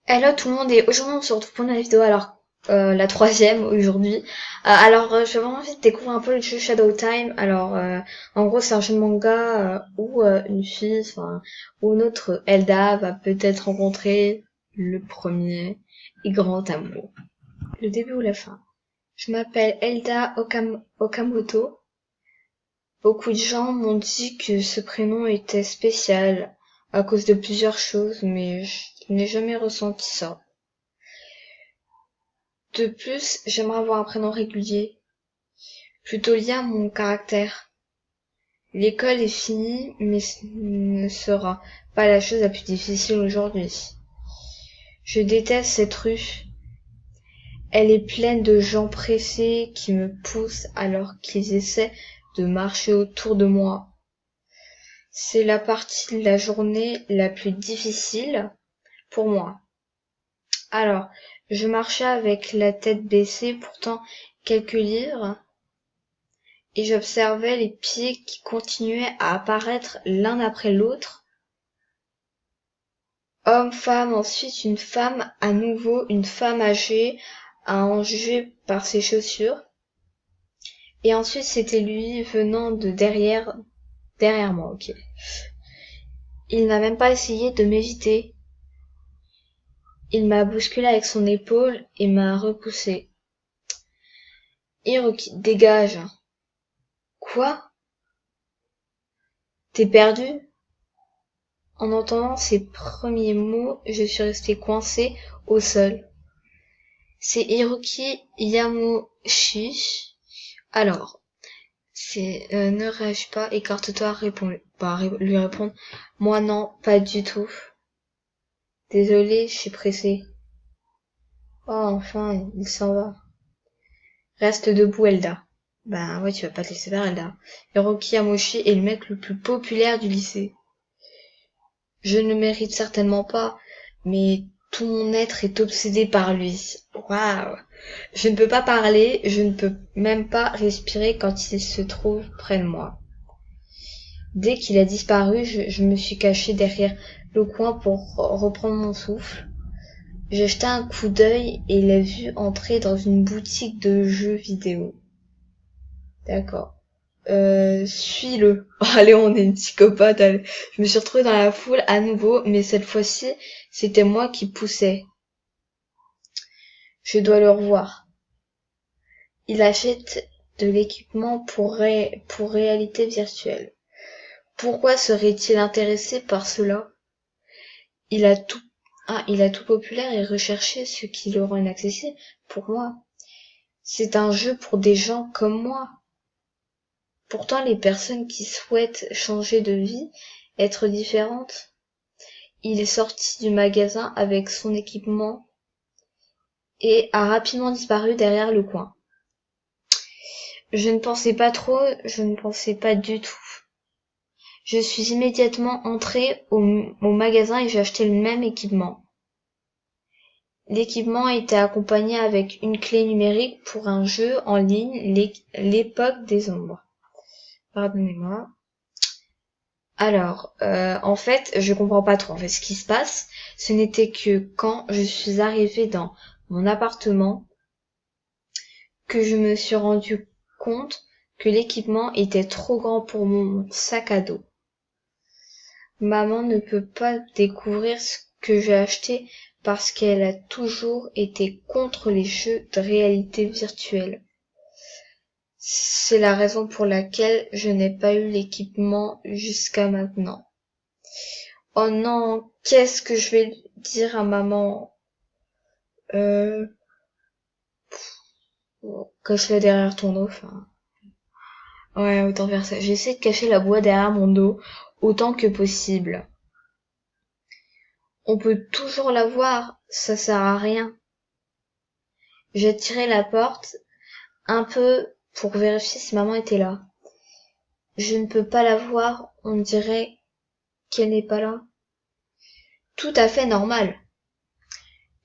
Hello tout le monde et aujourd'hui on se retrouve pour une nouvelle vidéo la troisième aujourd'hui. J'ai vraiment envie de découvrir un peu le jeu Shadow Time. En gros c'est un jeu de manga où une fille, où notre Elda va peut-être rencontrer le premier et grand amour. Le début ou la fin. Je m'appelle Elda Okamoto. Beaucoup de gens m'ont dit que ce prénom était spécial à cause de plusieurs choses, mais je n'ai jamais ressenti ça. De plus, j'aimerais avoir un prénom régulier, plutôt lié à mon caractère. L'école est finie, mais ce ne sera pas la chose la plus difficile aujourd'hui. Je déteste cette rue. Elle est pleine de gens pressés qui me poussent alors qu'ils essaient de marcher autour de moi. C'est la partie de la journée la plus difficile pour moi. Alors, je marchais avec la tête baissée, pourtant quelques livres, et j'observais les pieds qui continuaient à apparaître l'un après l'autre. Homme, femme, ensuite une femme, à nouveau une femme âgée, à en juger par ses chaussures. Et ensuite c'était lui venant de derrière moi, ok. Il n'a même pas essayé de m'éviter. Il m'a bousculé avec son épaule et m'a repoussé. Hiroki, dégage. Quoi? T'es perdu? En entendant ces premiers mots, je suis restée coincée au sol. C'est Hiroki Yamauchi. Alors, ne réagis pas, écarte-toi, lui répondre. Moi non, pas du tout. Désolée, je suis pressée. Oh, enfin, il s'en va. Reste debout, Elda. Ben ouais, tu vas pas te laisser faire, Elda. Hiroki Yamauchi est le mec le plus populaire du lycée. Je ne le mérite certainement pas, mais tout mon être est obsédé par lui. Waouh! Je ne peux pas parler, je ne peux même pas respirer quand il se trouve près de moi. Dès qu'il a disparu, je me suis cachée derrière le coin pour reprendre mon souffle. J'ai jeté un coup d'œil et l'ai vu entrer dans une boutique de jeux vidéo. D'accord. Suis-le. Allez, on est une psychopathe. Allez. Je me suis retrouvée dans la foule à nouveau, mais cette fois-ci, c'était moi qui poussais. Je dois le revoir. Il achète de l'équipement pour réalité virtuelle. Pourquoi serait-il intéressé par cela? Il a tout, il a tout populaire et recherché ce qui le rend inaccessible pour moi. C'est un jeu pour des gens comme moi. Pourtant, les personnes qui souhaitent changer de vie, être différentes, il est sorti du magasin avec son équipement et a rapidement disparu derrière le coin. Je ne pensais pas trop, je ne pensais pas du tout. Je suis immédiatement entrée au magasin et j'ai acheté le même équipement. L'équipement était accompagné avec une clé numérique pour un jeu en ligne, l'époque des ombres. Pardonnez-moi. En fait, je comprends pas trop. En fait, ce qui se passe, ce n'était que quand je suis arrivée dans mon appartement que je me suis rendu compte que l'équipement était trop grand pour mon sac à dos. Maman ne peut pas découvrir ce que j'ai acheté parce qu'elle a toujours été contre les jeux de réalité virtuelle. C'est la raison pour laquelle je n'ai pas eu l'équipement jusqu'à maintenant. Oh non, qu'est-ce que je vais dire à maman? Euh, Cache-la derrière ton dos, enfin. Ouais, autant faire ça. J'essaie de cacher la boîte derrière mon dos autant que possible. On peut toujours la voir, ça sert à rien. J'ai tiré la porte un peu pour vérifier si maman était là. Je ne peux pas la voir, on dirait qu'elle n'est pas là. Tout à fait normal.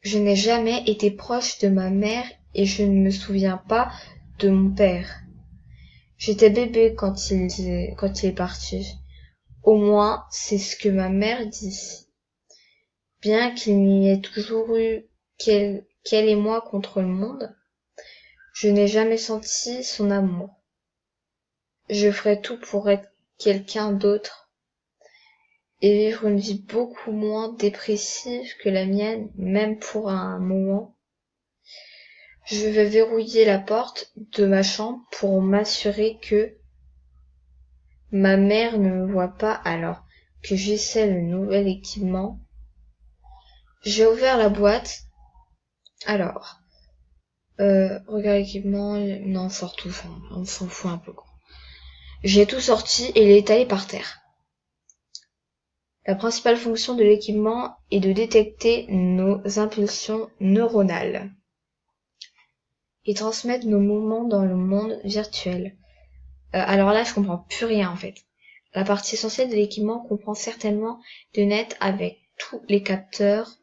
Je n'ai jamais été proche de ma mère et je ne me souviens pas de mon père. J'étais bébé quand il est parti. Au moins, c'est ce que ma mère dit. Bien qu'il n'y ait toujours eu qu'elle et moi contre le monde, je n'ai jamais senti son amour. Je ferai tout pour être quelqu'un d'autre et vivre une vie beaucoup moins dépressive que la mienne, même pour un moment. Je vais verrouiller la porte de ma chambre pour m'assurer que ma mère ne me voit pas alors que j'essaie le nouvel équipement. J'ai ouvert la boîte. Alors, regarde l'équipement, non, on sort tout, on s'en fout un peu, quoi. J'ai tout sorti et il est étalé par terre. La principale fonction de l'équipement est de détecter nos impulsions neuronales et transmettre nos mouvements dans le monde virtuel. Alors là, je comprends plus rien en fait. La partie essentielle de l'équipement comprend certainement de net avec tous les capteurs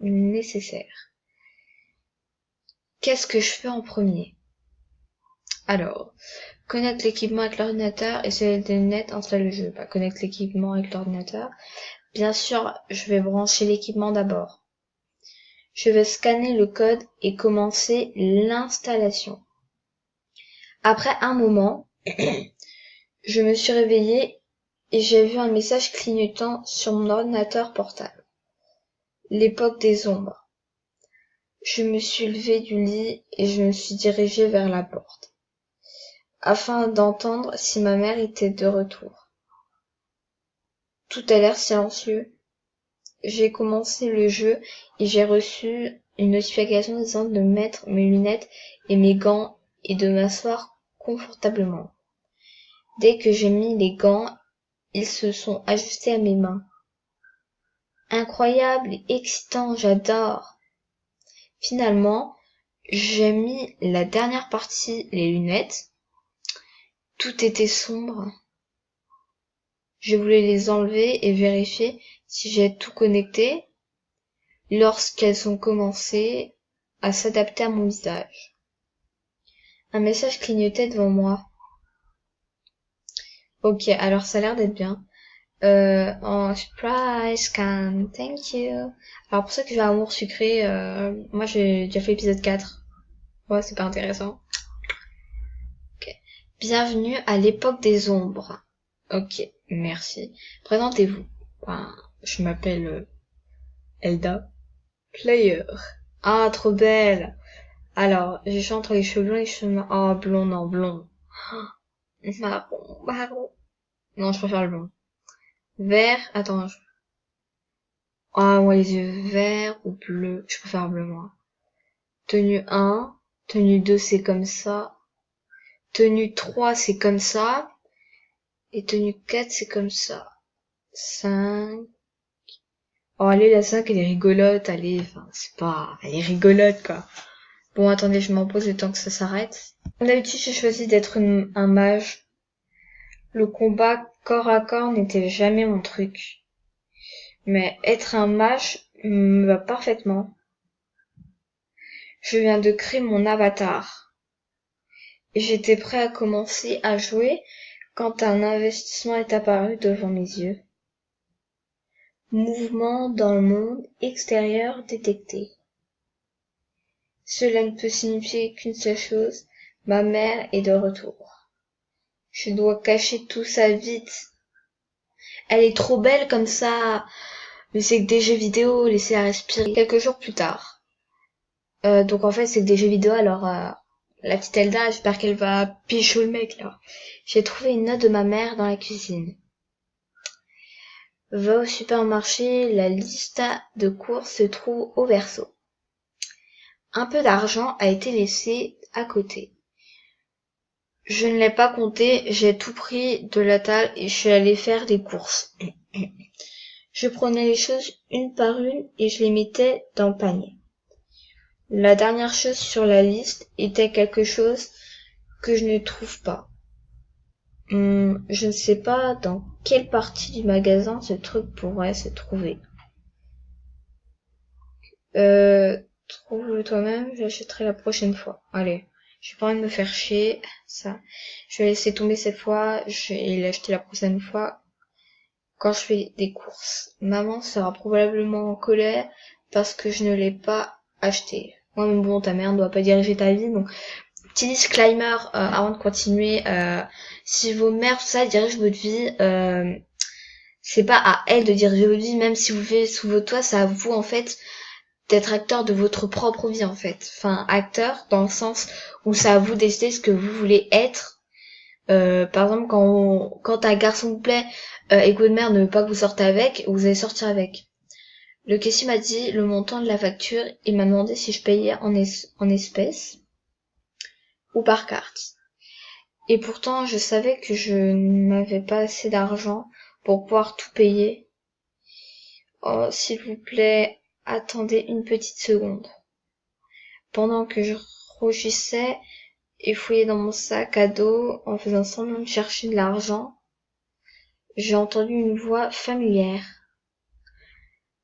nécessaires. Qu'est-ce que je fais en premier? Alors, connecte l'équipement avec l'ordinateur et c'est de net installe le jeu. Connecte l'équipement avec l'ordinateur. Bien sûr, je vais brancher l'équipement d'abord. Je vais scanner le code et commencer l'installation. Après un moment, je me suis réveillée et j'ai vu un message clignotant sur mon ordinateur portable. L'époque des ombres. Je me suis levée du lit et je me suis dirigée vers la porte, afin d'entendre si ma mère était de retour. Tout a l'air silencieux. J'ai commencé le jeu et j'ai reçu une notification disant de mettre mes lunettes et mes gants et de m'asseoir confortablement. Dès que j'ai mis les gants, ils se sont ajustés à mes mains. Incroyable et excitant, j'adore. Finalement, j'ai mis la dernière partie, les lunettes. Tout était sombre. Je voulais les enlever et vérifier si j'ai tout connecté lorsqu'elles ont commencé à s'adapter à mon visage. Un message clignotait devant moi. Ok, alors ça a l'air d'être bien. En surprise scan, thank you. Alors pour ceux qui jouent à Amour Sucré, moi j'ai déjà fait l'épisode 4. Ouais, c'est pas intéressant. Ok. Bienvenue à l'époque des ombres. Ok, merci. Présentez-vous. Je m'appelle Elda. Player. Ah, trop belle. Alors, j'ai choisi entre les cheveux blonds et les cheveux marrons. Oh, blond, non, blond. Marron. Non, je préfère le blond. Vert, attends. Ah, moi, les yeux verts ou bleus. Je préfère bleu, moi. Tenue 1. Tenue 2, c'est comme ça. Tenue 3, c'est comme ça. Et tenue 4, c'est comme ça. 5. Oh, allez, la 5, elle est rigolote. Allez, enfin, c'est pas... Elle est rigolote, quoi. Bon, attendez, je m'en pose le temps que ça s'arrête. D'habitude, j'ai choisi d'être un mage. Le combat corps à corps n'était jamais mon truc. Mais être un mage me va parfaitement. Je viens de créer mon avatar. Et j'étais prêt à commencer à jouer quand un investissement est apparu devant mes yeux. Mouvement dans le monde extérieur détecté. Cela ne peut signifier qu'une seule chose, ma mère est de retour. Je dois cacher tout ça vite. Elle est trop belle comme ça. Mais c'est que des jeux vidéo, laissez-la respirer. Quelques jours plus tard. Donc en fait c'est que des jeux vidéo, alors la petite Elda, j'espère qu'elle va pécho le mec là. J'ai trouvé une note de ma mère dans la cuisine. Va au supermarché, la liste de courses se trouve au verso. Un peu d'argent a été laissé à côté. Je ne l'ai pas compté, j'ai tout pris de la table et je suis allée faire des courses. Je prenais les choses une par une et je les mettais dans le panier. La dernière chose sur la liste était quelque chose que je ne trouve pas. Je ne sais pas dans quelle partie du magasin ce truc pourrait se trouver. Trouve-le toi-même, j'achèterai la prochaine fois. Allez, j'ai pas envie de me faire chier. Ça, je vais laisser tomber cette fois, je vais l'acheter la prochaine fois. quand je fais des courses. Maman sera probablement en colère parce que je ne l'ai pas acheté. Moi, mais bon, ta mère ne doit pas diriger ta vie, donc petit disclaimer avant de continuer. Si vos mères, tout ça, dirigent votre vie, c'est pas à elles de diriger votre vie, même si vous vivez sous votre toit, c'est à vous, en fait, d'être acteur de votre propre vie, en fait. Enfin, acteur dans le sens où c'est à vous de décider ce que vous voulez être. Par exemple, quand un garçon vous plaît et que votre mère ne veut pas que vous sortez avec, vous allez sortir avec. Le caissier m'a dit le montant de la facture et m'a demandé si je payais en espèces ou par carte. Et pourtant, je savais que je n'avais pas assez d'argent pour pouvoir tout payer. Oh, s'il vous plaît, attendez une petite seconde. Pendant que je rougissais et fouillais dans mon sac à dos en faisant semblant de chercher de l'argent, j'ai entendu une voix familière.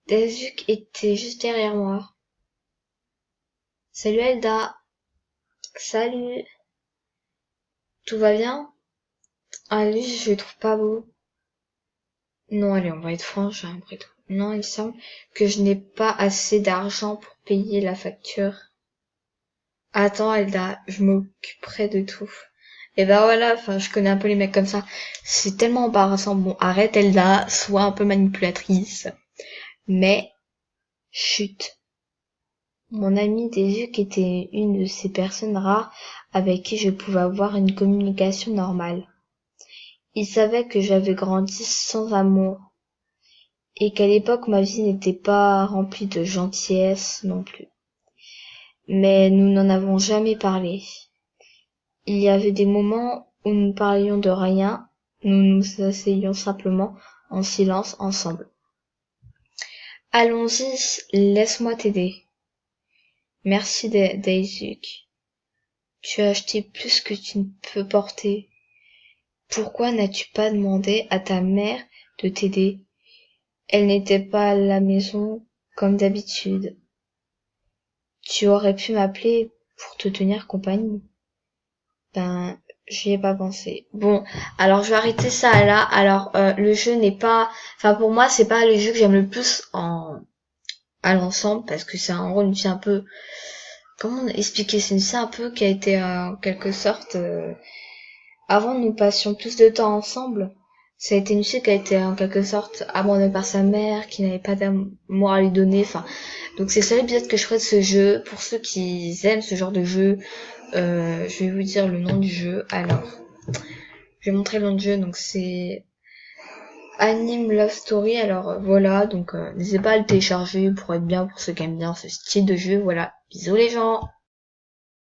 Daisuke était juste derrière moi. Salut Elda. Salut. Tout va bien? Ah lui, je le trouve pas beau. Non, allez, on va être franche, hein, après tout. Non, il semble que je n'ai pas assez d'argent pour payer la facture. Attends, Elda, je m'occuperai de tout. Et ben voilà, enfin, je connais un peu les mecs comme ça. C'est tellement embarrassant. Bon, arrête, Elda, sois un peu manipulatrice. Mais, chut. Mon ami Daisuke était une de ces personnes rares avec qui je pouvais avoir une communication normale. Il savait que j'avais grandi sans amour, et qu'à l'époque ma vie n'était pas remplie de gentillesse non plus. Mais nous n'en avons jamais parlé. Il y avait des moments où nous ne parlions de rien, nous nous asseyions simplement en silence ensemble. Allons-y, laisse-moi t'aider. Merci Daisuke. Tu as acheté plus que tu ne peux porter. Pourquoi n'as-tu pas demandé à ta mère de t'aider? Elle n'était pas à la maison comme d'habitude. Tu aurais pu m'appeler pour te tenir compagnie. Ben, j'y ai pas pensé. Bon, alors je vais arrêter ça là. Alors, le jeu n'est pas... Enfin, pour moi, c'est pas le jeu que j'aime le plus à l'ensemble, parce que c'est un rôle, une fille un peu... Comment expliquer? C'est une fille un peu qui a été, en quelque sorte... Avant, nous passions plus de temps ensemble. Ça a été une fille qui a été, en quelque sorte, abandonnée par sa mère, qui n'avait pas d'amour à lui donner. Enfin, donc c'est ça l'épisode que je ferai de ce jeu. Pour ceux qui aiment ce genre de jeu, je vais vous dire le nom du jeu. Alors, je vais montrer le nom du jeu. Donc c'est Anime Love Story. Alors voilà, donc n'hésitez pas à le télécharger pour être bien, pour ceux qui aiment bien ce style de jeu. Voilà, bisous les gens.